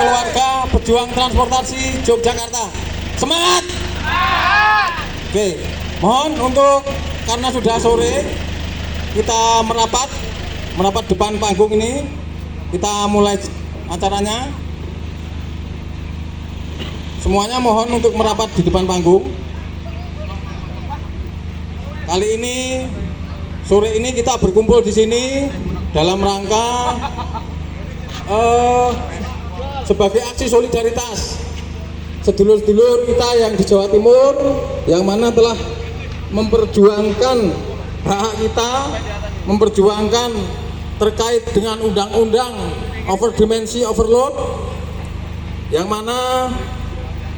keluarga pejuang transportasi Yogyakarta. Semangat! Oke, mohon untuk karena sudah sore kita merapat depan panggung ini. Kita mulai acaranya. Semuanya mohon untuk merapat di depan panggung. Kali ini sore ini kita berkumpul di sini dalam rangka sebagai aksi solidaritas sedulur-sedulur kita yang di Jawa Timur yang mana telah memperjuangkan hak kita, memperjuangkan terkait dengan undang-undang overdimensi overload yang mana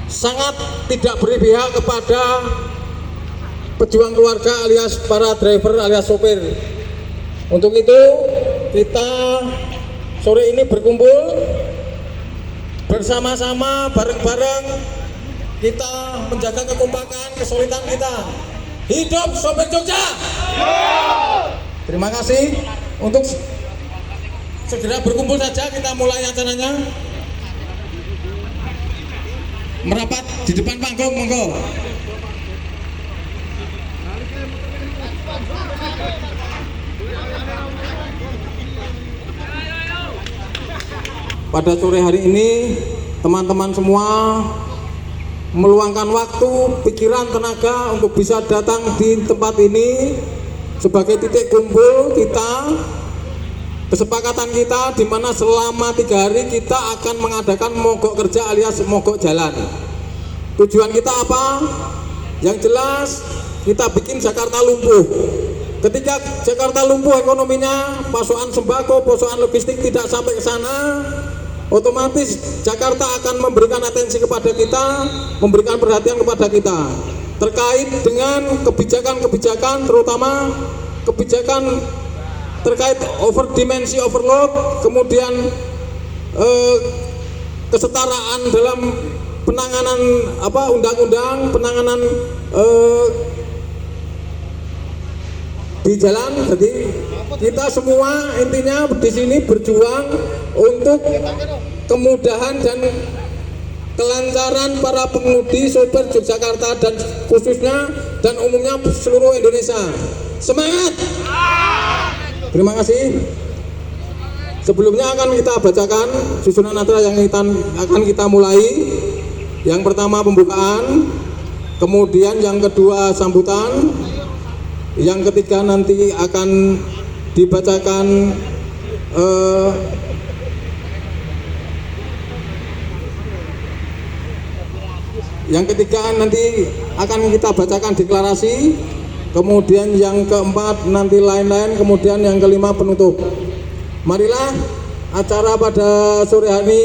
sangat tidak berpihak kepada pejuang keluarga alias para driver alias sopir. Untuk itu kita sore ini berkumpul bersama-sama bareng-bareng kita menjaga kekompakan, kesulitan kita. Hidup sopir Jogja. Terima kasih. Untuk segera berkumpul saja kita mulai acaranya. Merapat di depan panggung, monggo. Pada sore hari ini teman-teman semua meluangkan waktu, pikiran, tenaga untuk bisa datang di tempat ini sebagai titik kumpul kita, kesepakatan kita di mana selama 3 hari kita akan mengadakan mogok kerja alias mogok jalan. Tujuan kita apa? Yang jelas kita bikin Jakarta lumpuh. Ketika Jakarta lumpuh ekonominya, pasokan sembako, pasokan logistik tidak sampai ke sana, otomatis Jakarta akan memberikan atensi kepada kita, memberikan perhatian kepada kita terkait dengan kebijakan-kebijakan, terutama kebijakan terkait overdimensi overload, kemudian kesetaraan dalam penanganan undang-undang penanganan di jalan. Jadi kita semua intinya di sini berjuang untuk kemudahan dan kelancaran para pengemudi sopir Yogyakarta dan khususnya dan umumnya seluruh Indonesia. Semangat! Terima kasih. Sebelumnya akan kita bacakan susunan acara yang akan kita mulai. Yang pertama pembukaan, kemudian yang kedua sambutan, yang ketiga nanti akan dibacakan yang ketiga nanti akan kita bacakan deklarasi, kemudian yang keempat nanti lain-lain, kemudian yang kelima penutup. Marilah acara pada sore hari ini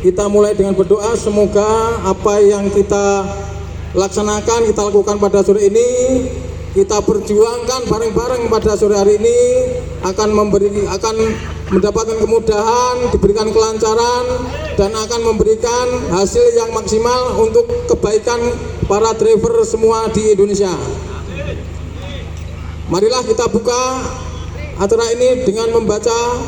kita mulai dengan berdoa, semoga apa yang kita laksanakan, kita lakukan pada sore ini, kita perjuangkan bareng-bareng pada sore hari ini akan mendapatkan kemudahan, diberikan kelancaran, dan akan memberikan hasil yang maksimal untuk kebaikan para driver semua di Indonesia. Marilah kita buka acara ini dengan membaca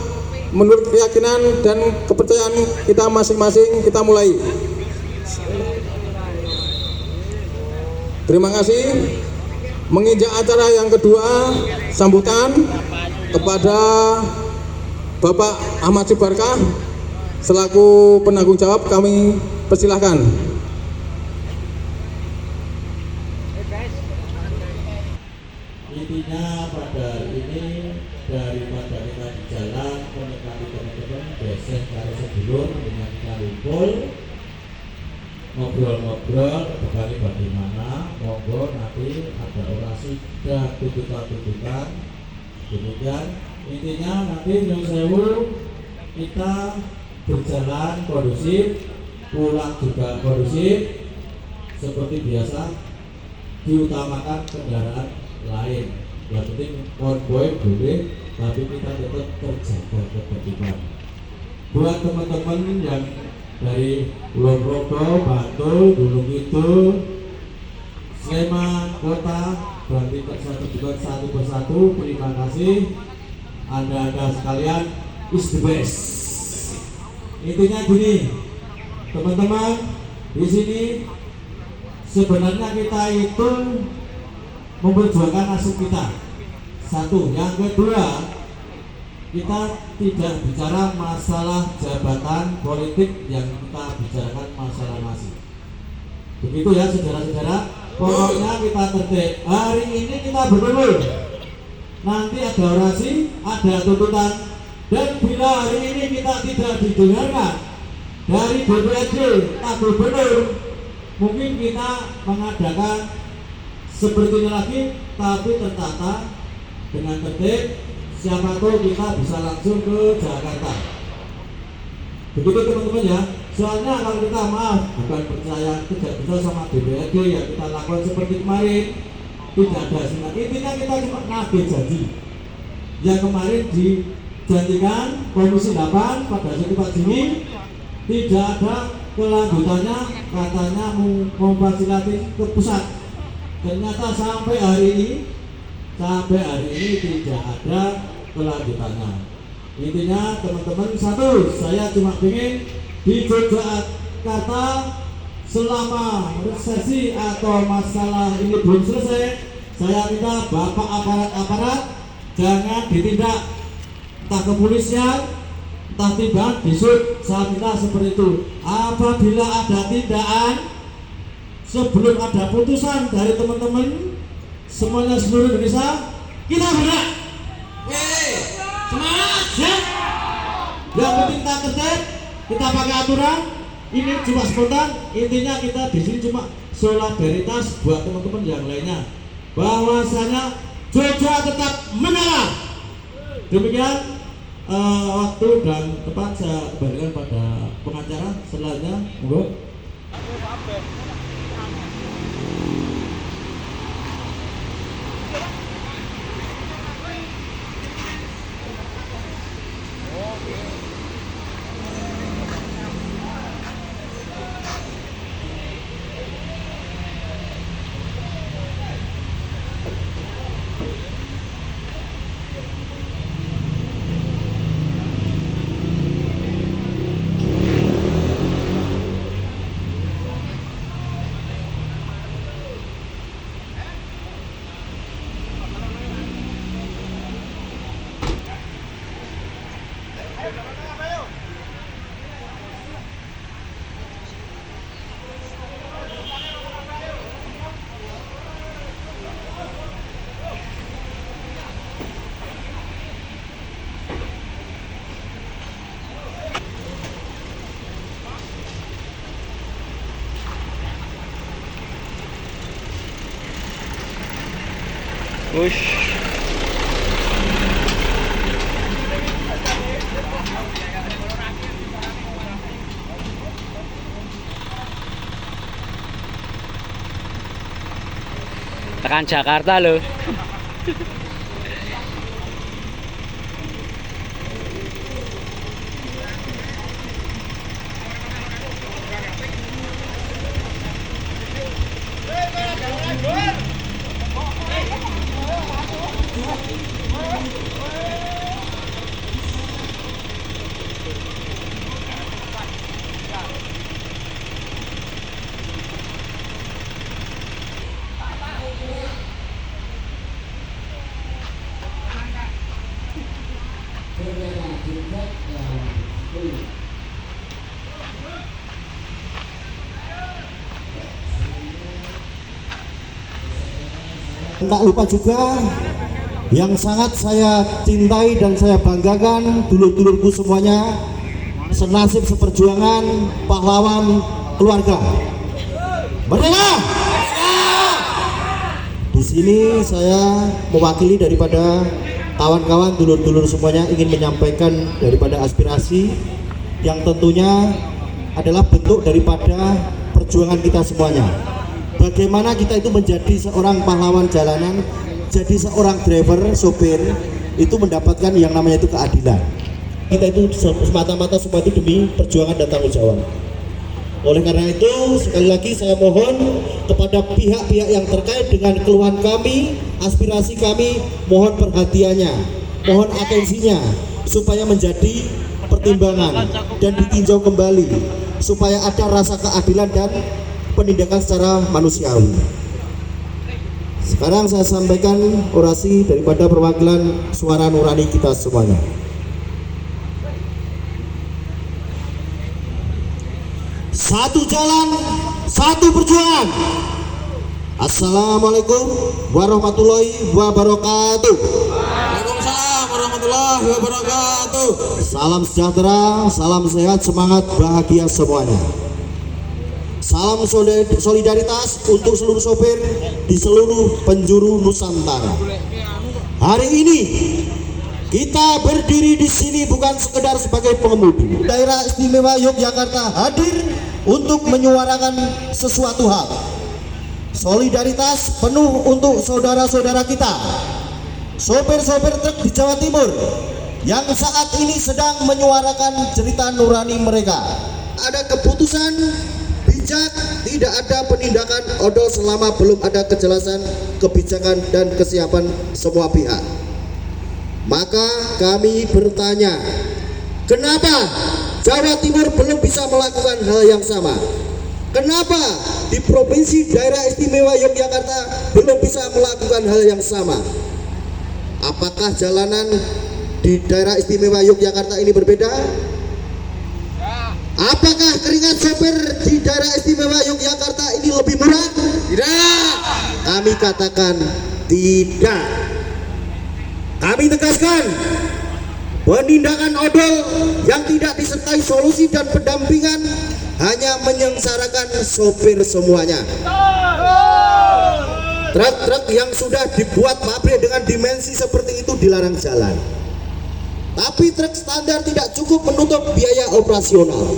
menurut keyakinan dan kepercayaan kita masing-masing. Kita mulai. Terima kasih. Menginjak acara yang kedua, sambutan kepada Bapak Ahmad Subarkah selaku penanggung jawab, kami persilahkan. Intinya pada hari ini daripada kita di jalan menikmati teman-teman besok karo sedulur dengan kita kumpul ngobrol-ngobrol kembali bagaimana, monggo nanti ada orasi dan tuntutan-tuntutan. Kemudian intinya nanti nyuwun sewu kita berjalan kondusif, pulang juga kondusif seperti biasa, diutamakan kendaraan lain. Yang penting konvoy boleh, tapi kita tetap terjaga ketertiban. Buat teman-teman yang dari Kulon Progo, Bantul, Gunung Kidul, Sleman, Kota, berarti satu persatu. Terima kasih Anda sekalian, is the best. Intinya gini, teman-teman, di sini sebenarnya kita itu memperjuangkan nasib kita. Satu, yang kedua, kita tidak bicara masalah jabatan politik, yang kita bicarakan masalah nasib. Begitu ya saudara-saudara. Pokoknya kita tertib. Hari ini kita bertemu. Nanti ada orasi, ada tuntutan. Dan bila hari ini kita tidak didengarkan dari DPRD, Pak Gubernur, mungkin kita mengadakan seperti ini lagi, tapi tertata dengan tertib. Siapa tahu kita bisa langsung ke Jakarta. Begitu teman-teman ya. Soalnya kalau kita maaf, bukan percaya, tidak bisa sama DPRD yang kita lakukan seperti kemarin, tidak ada sinar. Intinya kita cuma nagih janji yang kemarin dijanjikan Komisi 8 pada saat Pak Jimmy, tidak ada kelanjutannya, katanya memfasilitasi ke pusat. Ternyata sampai hari ini tidak ada kelanjutannya. Intinya teman-teman, satu, saya cuma ingin di Yogyakarta selama resesi atau masalah ini belum selesai, saya minta Bapak aparat jangan ditindak, entah kepolisian, entah timbang disub. Saya minta seperti itu. Apabila ada tindakan sebelum ada putusan dari teman-teman semuanya seluruh Indonesia, kita bergerak. Semangat ya. Yang penting kita tertib, kita pakai aturan. Ini cuma spontan. Intinya kita di sini cuma solidaritas buat teman-teman yang lainnya, bahwasanya Jogja tetap menyala. Demikian waktu dan tempat saya kembalikan pada pengacara selanjutnya. Monggo. Push. Tekan Jakarta loh. Tak lupa juga yang sangat saya cintai dan saya banggakan, dulur-dulurku semuanya, senasib seperjuangan, pahlawan keluarga. Merdeka! Di sini saya mewakili daripada kawan-kawan dulur-dulur semuanya ingin menyampaikan daripada aspirasi yang tentunya adalah bentuk daripada perjuangan kita semuanya. Bagaimana kita itu menjadi seorang pahlawan jalanan, jadi seorang driver, sopir, itu mendapatkan yang namanya itu keadilan. Kita itu semata-mata semua itu demi perjuangan dan tanggung jawab. Oleh karena itu, sekali lagi saya mohon kepada pihak-pihak yang terkait dengan keluhan kami, aspirasi kami, mohon perhatiannya, mohon atensinya, supaya menjadi pertimbangan dan ditinjau kembali supaya ada rasa keadilan dan penindakan secara manusiawi. Sekarang saya sampaikan orasi daripada perwakilan suara nurani kita semuanya. Satu jalan, satu perjuangan. Assalamualaikum warahmatullahi wabarakatuh. Waalaikumsalam warahmatullahi wabarakatuh. Salam sejahtera, salam sehat, semangat, bahagia semuanya. Salam solidaritas untuk seluruh sopir di seluruh penjuru Nusantara. Hari ini kita berdiri di sini bukan sekedar sebagai pengemudi. Daerah Istimewa Yogyakarta hadir untuk menyuarakan sesuatu hal. Solidaritas penuh untuk saudara-saudara kita, sopir-sopir truk di Jawa Timur yang saat ini sedang menyuarakan cerita nurani mereka. Ada keputusan bijak, tidak ada penindakan odol selama belum ada kejelasan kebijakan dan kesiapan semua pihak. Maka kami bertanya, kenapa Jawa Timur belum bisa melakukan hal yang sama? Kenapa di Provinsi Daerah Istimewa Yogyakarta belum bisa melakukan hal yang sama? Apakah jalanan di Daerah Istimewa Yogyakarta ini berbeda? Apakah keringat sopir di Daerah Istimewa Yogyakarta ini lebih murah? Tidak. Kami katakan tidak. Kami tegaskan, penindakan odol yang tidak disertai solusi dan pendampingan hanya menyengsarakan sopir semuanya. Truk-truk yang sudah dibuat pabrik dengan dimensi seperti itu dilarang jalan. Tapi truk standar tidak cukup menutup biaya operasional.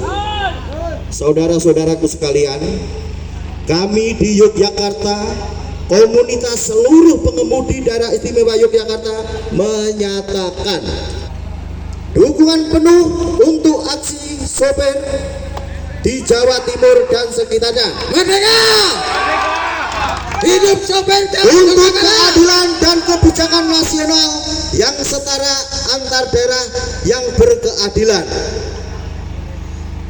Saudara-saudaraku sekalian, kami di Yogyakarta, komunitas seluruh pengemudi Daerah Istimewa Yogyakarta menyatakan dukungan penuh untuk aksi sopir di Jawa Timur dan sekitarnya. Merdeka! Hidup sopir untuk keadilan dan kebijakan nasional yang setara antar daerah yang berkeadilan.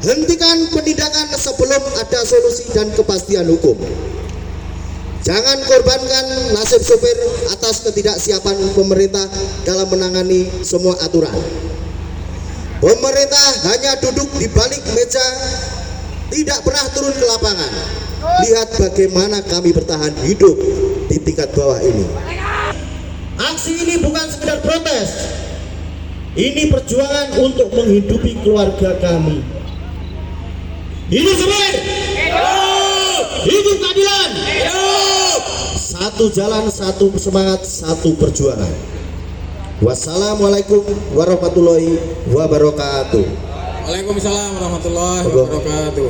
Hentikan penindakan sebelum ada solusi dan kepastian hukum. Jangan korbankan nasib sopir atas ketidaksiapan pemerintah dalam menangani semua aturan. Pemerintah hanya duduk di balik meja, tidak pernah turun ke lapangan. Lihat bagaimana kami bertahan hidup di tingkat bawah ini. Aksi ini bukan sekedar protes. Ini perjuangan untuk menghidupi keluarga kami. Hidup sopir! Hidup! Hidup keadilan! Hidup! Satu jalan, satu semangat, satu perjuangan. Wassalamualaikum warahmatullahi wabarakatuh. Waalaikumsalam warahmatullahi wabarakatuh.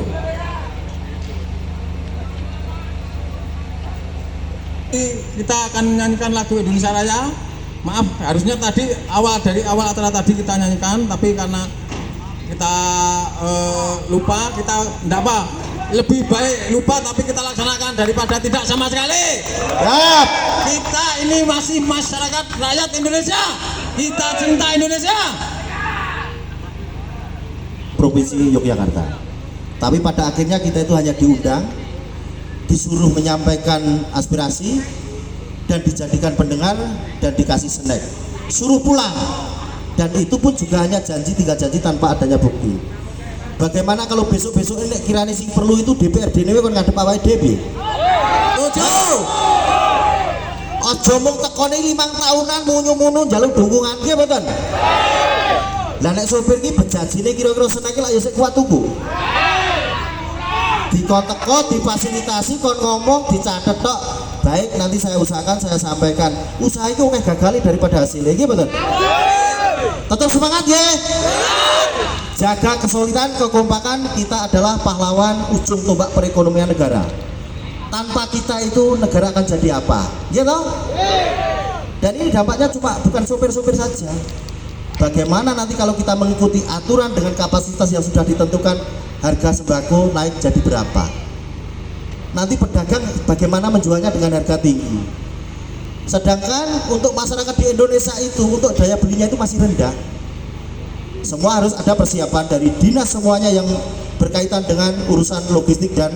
Kita akan menyanyikan lagu Indonesia Raya. Maaf, harusnya dari awal acara tadi kita nyanyikan, tapi karena kita lupa, kita enggak apa. Lebih baik lupa tapi kita laksanakan daripada tidak sama sekali. Siap. Kita ini masih masyarakat rakyat Indonesia. Kita cinta Indonesia. Provinsi Yogyakarta. Tapi pada akhirnya kita itu hanya diundang, disuruh menyampaikan aspirasi dan dijadikan pendengar dan dikasih snack, suruh pulang, dan itu pun juga hanya janji, 3 janji tanpa adanya bukti. Bagaimana kalau besok-besok ini kirani sing perlu itu DPRD ini kan ngadep awake dhewe. Tujuh. Aja mung tekone 5 tahunan munyu-munu njaluk dukungan nggih mboten. Lah nek sopir iki bejajine kira-kira seneng iki lak ya sik kuat tuku. Dikon teko difasilitasi kon ngomong dicatet tok. Baik, nanti saya usahakan, saya sampaikan. Usaha itu akeh gagali daripada hasilnya nggih mboten. Tetap semangat ya. Jaga kesulitan, kekompakan. Kita adalah pahlawan ujung tombak perekonomian negara. Tanpa kita itu negara akan jadi apa? Ya toh? Dan ini dampaknya cuma bukan sopir-sopir saja. Bagaimana nanti kalau kita mengikuti aturan dengan kapasitas yang sudah ditentukan, harga sembako naik jadi berapa? Nanti pedagang bagaimana menjualnya dengan harga tinggi? Sedangkan untuk masyarakat di Indonesia itu untuk daya belinya itu masih rendah. Semua harus ada persiapan dari dinas semuanya yang berkaitan dengan urusan logistik dan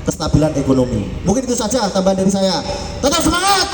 kestabilan ekonomi. Mungkin itu saja tambahan dari saya. Tetap semangat.